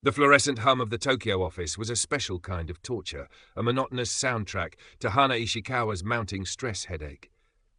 The fluorescent hum of the Tokyo office was a special kind of torture, a monotonous soundtrack to Hana Ishikawa's mounting stress headache.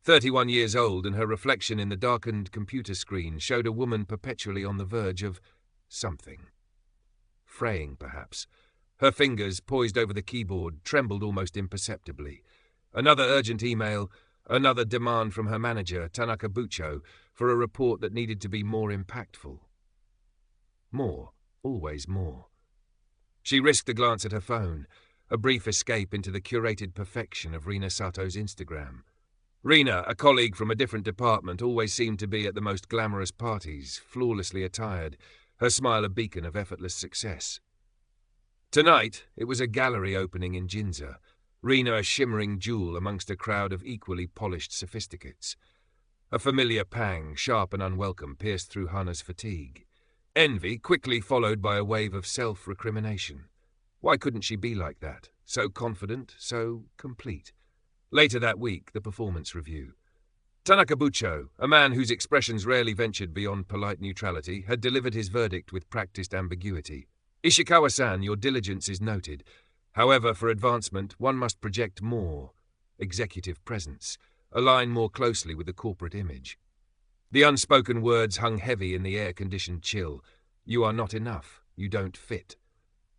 31 years old, and her reflection in the darkened computer screen showed a woman perpetually on the verge of something. Fraying, perhaps. Her fingers, poised over the keyboard, trembled almost imperceptibly. Another urgent email, another demand from her manager, Tanaka Bucho, for a report that needed to be more impactful. More. Always more. She risked a glance at her phone, a brief escape into the curated perfection of Rina Sato's Instagram. Rina, a colleague from a different department, always seemed to be at the most glamorous parties, flawlessly attired, her smile a beacon of effortless success. Tonight, it was a gallery opening in Ginza, Rina a shimmering jewel amongst a crowd of equally polished sophisticates. A familiar pang, sharp and unwelcome, pierced through Hana's fatigue. Envy, quickly followed by a wave of self-recrimination. Why couldn't she be like that? So confident, so complete. Later that week, the performance review. Tanaka Bucho, a man whose expressions rarely ventured beyond polite neutrality, had delivered his verdict with practiced ambiguity. Ishikawa-san, your diligence is noted. However, for advancement, one must project more. Executive presence. Align more closely with the corporate image. The unspoken words hung heavy in the air-conditioned chill. You are not enough. You don't fit.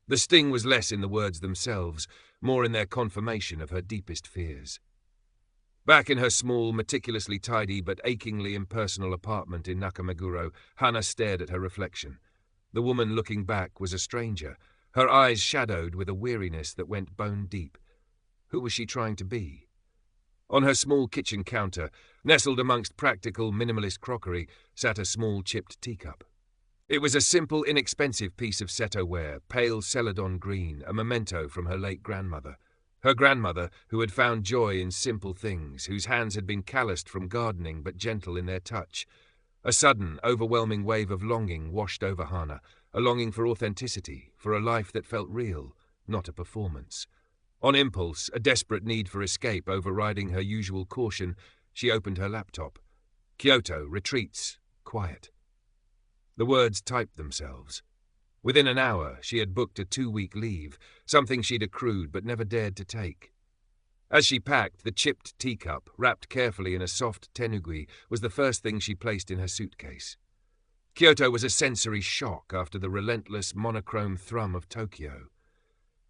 The sting was less in the words themselves, more in their confirmation of her deepest fears. Back in her small, meticulously tidy but achingly impersonal apartment in Nakameguro, Hana stared at her reflection. The woman looking back was a stranger, her eyes shadowed with a weariness that went bone deep. Who was she trying to be? On her small kitchen counter, nestled amongst practical, minimalist crockery, sat a small chipped teacup. It was a simple, inexpensive piece of Seto ware, pale celadon green, a memento from her late grandmother. Her grandmother, who had found joy in simple things, whose hands had been calloused from gardening but gentle in their touch. A sudden, overwhelming wave of longing washed over Hana, a longing for authenticity, for a life that felt real, not a performance. On impulse, a desperate need for escape overriding her usual caution, she opened her laptop. Kyoto, retreats, quiet. The words typed themselves. Within an hour, she had booked a 2-week leave, something she'd accrued but never dared to take. As she packed, the chipped teacup, wrapped carefully in a soft tenugui, was the first thing she placed in her suitcase. Kyoto was a sensory shock after the relentless, monochrome thrum of Tokyo.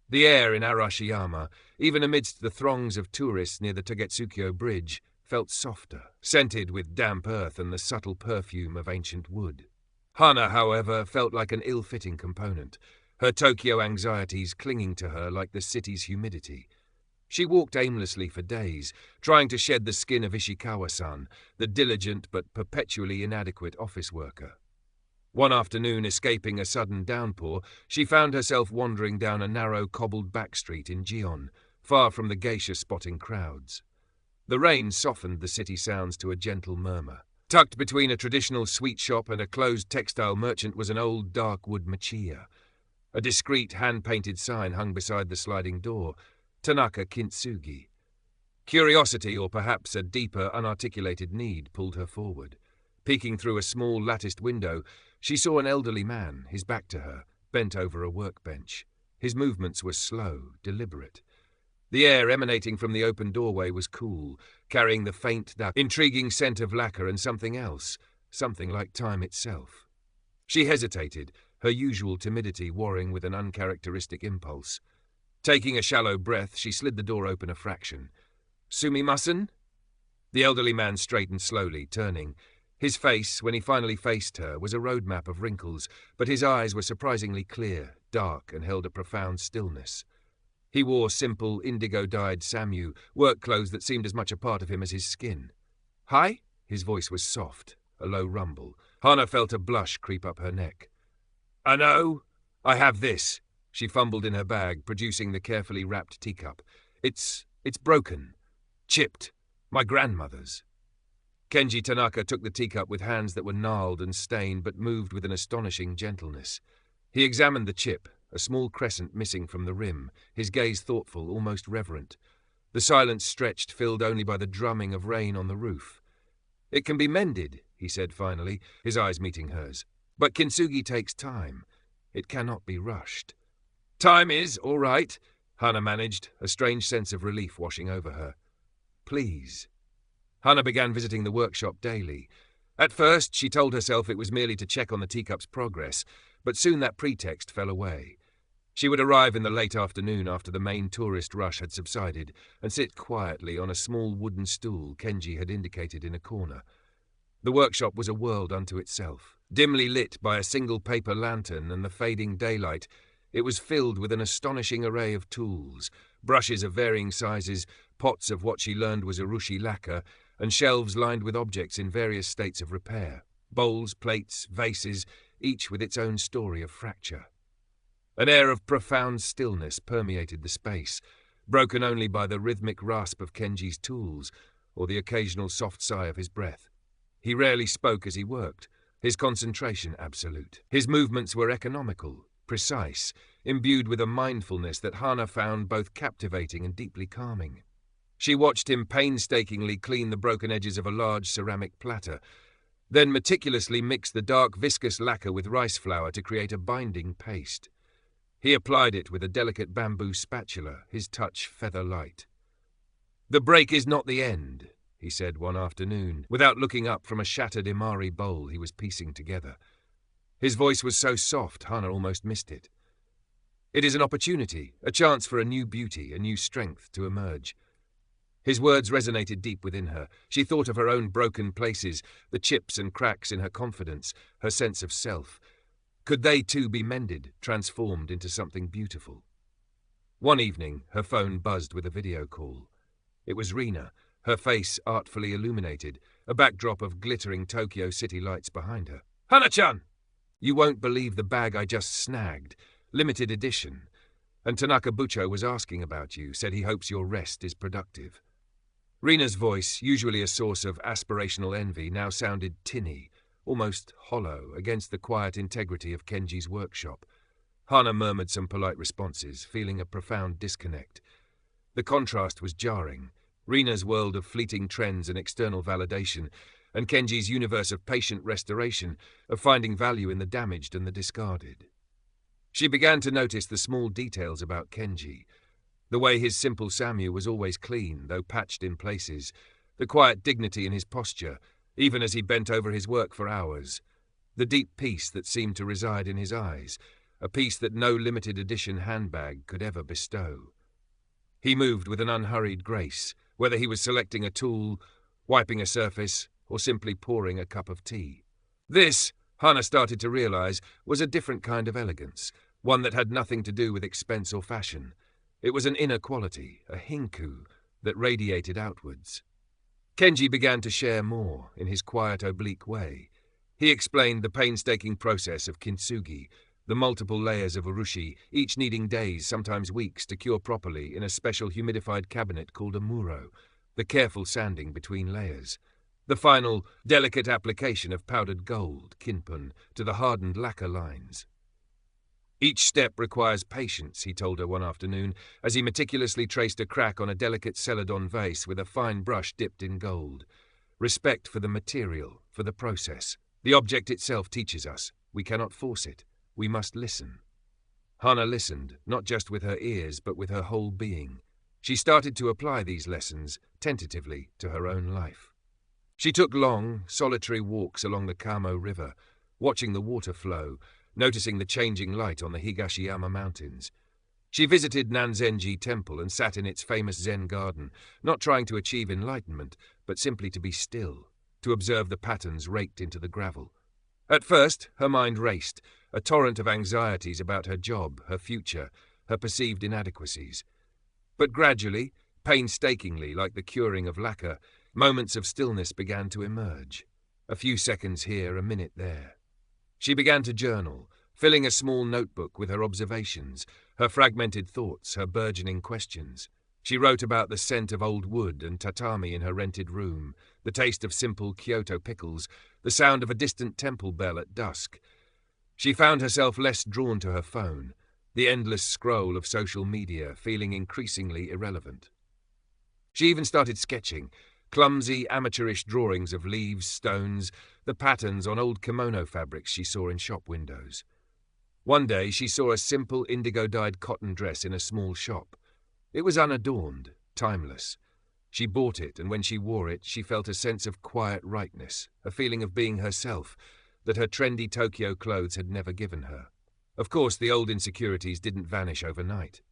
The air in Arashiyama, even amidst the throngs of tourists near the Togetsukyo Bridge, felt softer, scented with damp earth and the subtle perfume of ancient wood. Hana, however, felt like an ill-fitting component, her Tokyo anxieties clinging to her like the city's humidity. She walked aimlessly for days, trying to shed the skin of Ishikawa-san, the diligent but perpetually inadequate office worker. One afternoon, escaping a sudden downpour, she found herself wandering down a narrow cobbled back street in Gion, far from the geisha-spotting crowds. The rain softened the city sounds to a gentle murmur. Tucked between a traditional sweet shop and a closed textile merchant was an old dark wood machiya. A discreet hand-painted sign hung beside the sliding door, Tanaka Kintsugi. Curiosity, or perhaps a deeper, unarticulated need, pulled her forward. Peeking through a small latticed window, she saw an elderly man, his back to her, bent over a workbench. His movements were slow, deliberate. The air emanating from the open doorway was cool, carrying the faint, intriguing scent of lacquer and something else, something like time itself. She hesitated, her usual timidity warring with an uncharacteristic impulse. Taking a shallow breath, she slid the door open a fraction. "Sumimasen?" The elderly man straightened slowly, turning. His face, when he finally faced her, was a roadmap of wrinkles, but his eyes were surprisingly clear, dark, and held a profound stillness. He wore simple, indigo-dyed samu, work clothes that seemed as much a part of him as his skin. "Hi?" His voice was soft, a low rumble. Hana felt a blush creep up her neck. "I know. I have this." She fumbled in her bag, producing the carefully wrapped teacup. It's broken. Chipped. My grandmother's." Kenji Tanaka took the teacup with hands that were gnarled and stained but moved with an astonishing gentleness. He examined the chip, a small crescent missing from the rim, his gaze thoughtful, almost reverent. The silence stretched, filled only by the drumming of rain on the roof. "It can be mended," he said finally, his eyes meeting hers. "But kintsugi takes time. It cannot be rushed. "Time is all right," Hannah managed, a strange sense of relief washing over her. "Please." Hannah began visiting the workshop daily. At first, she told herself it was merely to check on the teacup's progress, but soon that pretext fell away. She would arrive in the late afternoon after the main tourist rush had subsided and sit quietly on a small wooden stool Kenji had indicated in a corner. The workshop was a world unto itself. Dimly lit by a single paper lantern and the fading daylight, it was filled with an astonishing array of tools, brushes of varying sizes, pots of what she learned was urushi lacquer, and shelves lined with objects in various states of repair. Bowls, plates, vases, each with its own story of fracture. An air of profound stillness permeated the space, broken only by the rhythmic rasp of Kenji's tools or the occasional soft sigh of his breath. He rarely spoke as he worked, his concentration absolute. His movements were economical, precise, imbued with a mindfulness that Hannah found both captivating and deeply calming. She watched him painstakingly clean the broken edges of a large ceramic platter, then meticulously mix the dark viscous lacquer with rice flour to create a binding paste. He applied it with a delicate bamboo spatula, his touch feather-light. "The break is not the end," he said one afternoon, without looking up from a shattered imari bowl he was piecing together. His voice was so soft, Hannah almost missed it. "It is an opportunity, a chance for a new beauty, a new strength to emerge." His words resonated deep within her. She thought of her own broken places, the chips and cracks in her confidence, her sense of self. Could they too be mended, transformed into something beautiful? One evening, her phone buzzed with a video call. It was Rina, her face artfully illuminated, a backdrop of glittering Tokyo city lights behind her. "Hana-chan! You won't believe the bag I just snagged. Limited edition. And Tanaka Bucho was asking about you, said he hopes your rest is productive." Rina's voice, usually a source of aspirational envy, now sounded tinny, almost hollow, against the quiet integrity of Kenji's workshop. Hana murmured some polite responses, feeling a profound disconnect. The contrast was jarring. Rina's world of fleeting trends and external validation, and Kenji's universe of patient restoration, of finding value in the damaged and the discarded. She began to notice the small details about Kenji. The way his simple Samyu was always clean, though patched in places. The quiet dignity in his posture, even as he bent over his work for hours. The deep peace that seemed to reside in his eyes, a peace that no limited edition handbag could ever bestow. He moved with an unhurried grace, whether he was selecting a tool, wiping a surface, or simply pouring a cup of tea. This, Hana started to realize, was a different kind of elegance, one that had nothing to do with expense or fashion. It was an inner quality, a hinku, that radiated outwards. Kenji began to share more, in his quiet, oblique way. He explained the painstaking process of kintsugi, the multiple layers of urushi, each needing days, sometimes weeks, to cure properly in a special humidified cabinet called a muro, the careful sanding between layers. The final, delicate application of powdered gold, kinpun, to the hardened lacquer lines. Each step requires patience, he told her one afternoon, as he meticulously traced a crack on a delicate celadon vase with a fine brush dipped in gold. Respect for the material, for the process. The object itself teaches us. We cannot force it. We must listen. Hana listened, not just with her ears, but with her whole being. She started to apply these lessons, tentatively, to her own life. She took long, solitary walks along the Kamo River, watching the water flow, noticing the changing light on the Higashiyama Mountains. She visited Nanzenji Temple and sat in its famous Zen garden, not trying to achieve enlightenment, but simply to be still, to observe the patterns raked into the gravel. At first, her mind raced, a torrent of anxieties about her job, her future, her perceived inadequacies. But gradually, painstakingly, like the curing of lacquer, moments of stillness began to emerge. A few seconds here, a minute there. She began to journal, filling a small notebook with her observations, her fragmented thoughts, her burgeoning questions. She wrote about the scent of old wood and tatami in her rented room, the taste of simple Kyoto pickles, the sound of a distant temple bell at dusk. She found herself less drawn to her phone, the endless scroll of social media feeling increasingly irrelevant. She even started sketching, clumsy, amateurish drawings of leaves, stones, the patterns on old kimono fabrics she saw in shop windows. One day she saw a simple indigo-dyed cotton dress in a small shop. It was unadorned, timeless. She bought it, and when she wore it, she felt a sense of quiet rightness, a feeling of being herself, that her trendy Tokyo clothes had never given her. Of course, the old insecurities didn't vanish overnight.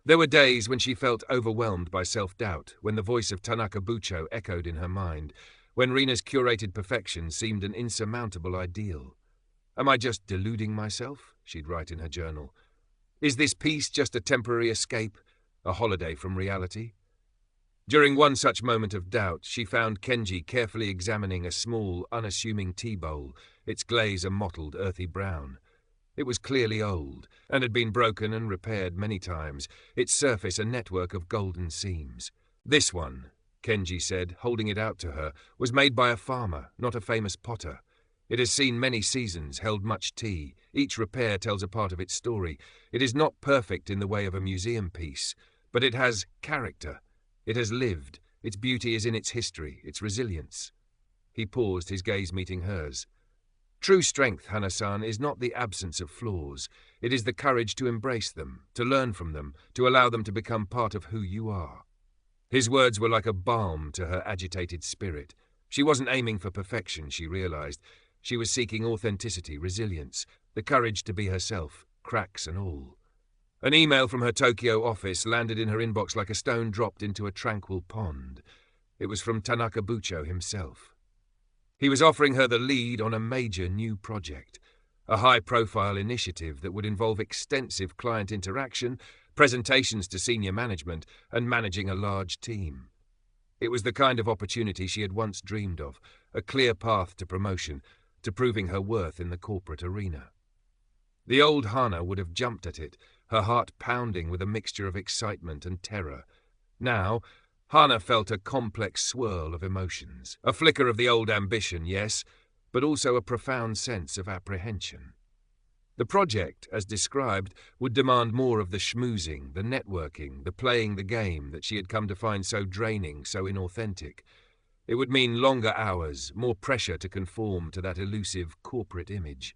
There were days when she felt overwhelmed by self-doubt, when the voice of Tanaka Bucho echoed in her mind, when Rina's curated perfection seemed an insurmountable ideal. "Am I just deluding myself?" she'd write in her journal. "Is this piece just a temporary escape, a holiday from reality?" During one such moment of doubt, she found Kenji carefully examining a small, unassuming tea bowl, its glaze a mottled, earthy brown. It was clearly old, and had been broken and repaired many times, its surface a network of golden seams. "This one," Kenji said, holding it out to her, "was made by a farmer, not a famous potter. It has seen many seasons, held much tea. Each repair tells a part of its story. It is not perfect in the way of a museum piece, but it has character. It has lived. Its beauty is in its history, its resilience." He paused, his gaze meeting hers. "True strength, Hana-san, is not the absence of flaws. It is the courage to embrace them, to learn from them, to allow them to become part of who you are." His words were like a balm to her agitated spirit. She wasn't aiming for perfection, she realized. She was seeking authenticity, resilience, the courage to be herself, cracks and all. An email from her Tokyo office landed in her inbox like a stone dropped into a tranquil pond. It was from Tanaka Bucho himself. He was offering her the lead on a major new project, a high-profile initiative that would involve extensive client interaction, presentations to senior management, and managing a large team. It was the kind of opportunity she had once dreamed of, a clear path to promotion, to proving her worth in the corporate arena. The old Hana would have jumped at it, her heart pounding with a mixture of excitement and terror. Now, Hana felt a complex swirl of emotions, a flicker of the old ambition, yes, but also a profound sense of apprehension. The project, as described, would demand more of the schmoozing, the networking, the playing the game that she had come to find so draining, so inauthentic. It would mean longer hours, more pressure to conform to that elusive corporate image.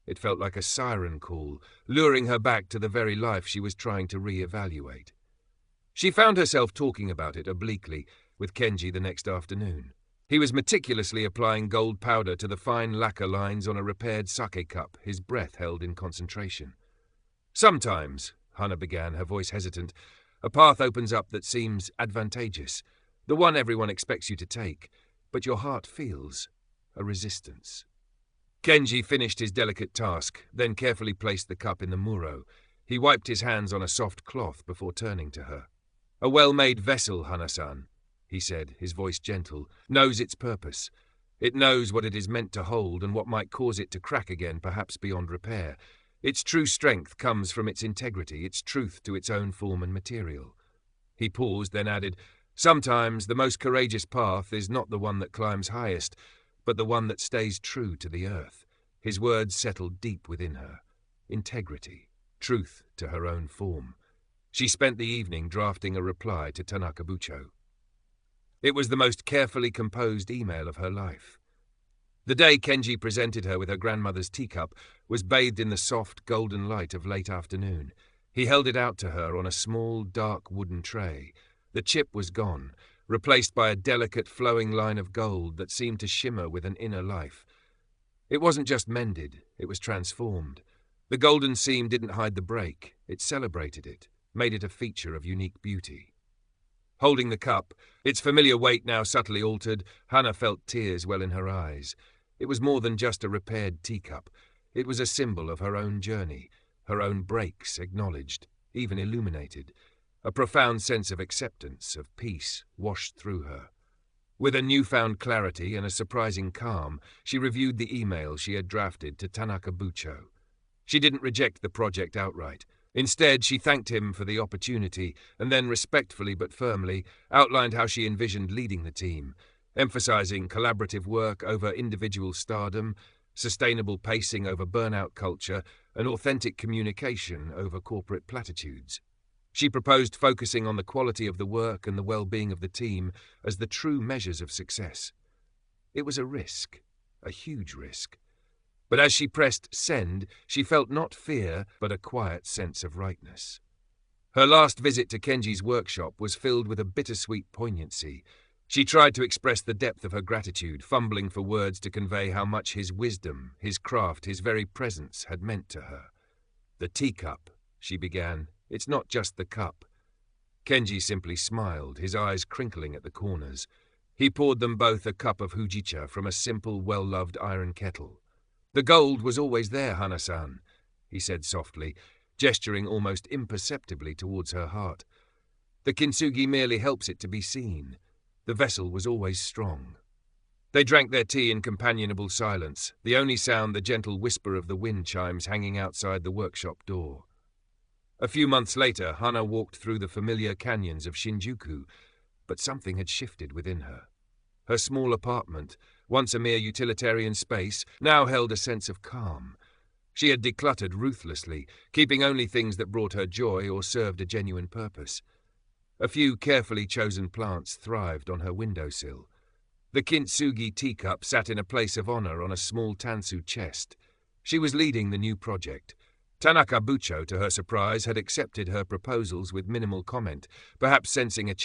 It felt like a siren call, luring her back to the very life she was trying to re-evaluate. She found herself talking about it obliquely with Kenji the next afternoon. He was meticulously applying gold powder to the fine lacquer lines on a repaired sake cup, his breath held in concentration. "Sometimes," Hana began, her voice hesitant, "a path opens up that seems advantageous, the one everyone expects you to take, but your heart feels a resistance." Kenji finished his delicate task, then carefully placed the cup in the muro. He wiped his hands on a soft cloth before turning to her. "A well-made vessel, Hana-san," he said, his voice gentle, "knows its purpose. It knows what it is meant to hold and what might cause it to crack again, perhaps beyond repair. Its true strength comes from its integrity, its truth to its own form and material." He paused, then added, "Sometimes the most courageous path is not the one that climbs highest, but the one that stays true to the earth." His words settled deep within her. Integrity, truth to her own form. She spent the evening drafting a reply to Tanaka Bucho. It was the most carefully composed email of her life. The day Kenji presented her with her grandmother's teacup was bathed in the soft, golden light of late afternoon. He held it out to her on a small, dark wooden tray. The chip was gone, replaced by a delicate, flowing line of gold that seemed to shimmer with an inner life. It wasn't just mended, it was transformed. The golden seam didn't hide the break, it celebrated it, made it a feature of unique beauty. Holding the cup, its familiar weight now subtly altered, Hana felt tears well in her eyes. It was more than just a repaired teacup. It was a symbol of her own journey, her own breaks acknowledged, even illuminated. A profound sense of acceptance, of peace, washed through her. With a newfound clarity and a surprising calm, she reviewed the email she had drafted to Tanaka Bucho. She didn't reject the project outright. Instead, she thanked him for the opportunity and then respectfully but firmly outlined how she envisioned leading the team, emphasizing collaborative work over individual stardom, sustainable pacing over burnout culture, and authentic communication over corporate platitudes. She proposed focusing on the quality of the work and the well-being of the team as the true measures of success. It was a risk, a huge risk. But as she pressed send, she felt not fear, but a quiet sense of rightness. Her last visit to Kenji's workshop was filled with a bittersweet poignancy. She tried to express the depth of her gratitude, fumbling for words to convey how much his wisdom, his craft, his very presence had meant to her. "The teacup," she began. "It's not just the cup." Kenji simply smiled, his eyes crinkling at the corners. He poured them both a cup of hujicha from a simple, well-loved iron kettle. "The gold was always there, Hana-san," he said softly, gesturing almost imperceptibly towards her heart. "The kintsugi merely helps it to be seen. The vessel was always strong." They drank their tea in companionable silence, the only sound the gentle whisper of the wind chimes hanging outside the workshop door. A few months later, Hana walked through the familiar canyons of Shinjuku, but something had shifted within her. Her small apartment, once a mere utilitarian space, now held a sense of calm. She had decluttered ruthlessly, keeping only things that brought her joy or served a genuine purpose. A few carefully chosen plants thrived on her windowsill. The kintsugi teacup sat in a place of honor on a small tansu chest. She was leading the new project. Tanaka Bucho, to her surprise, had accepted her proposals with minimal comment, perhaps sensing a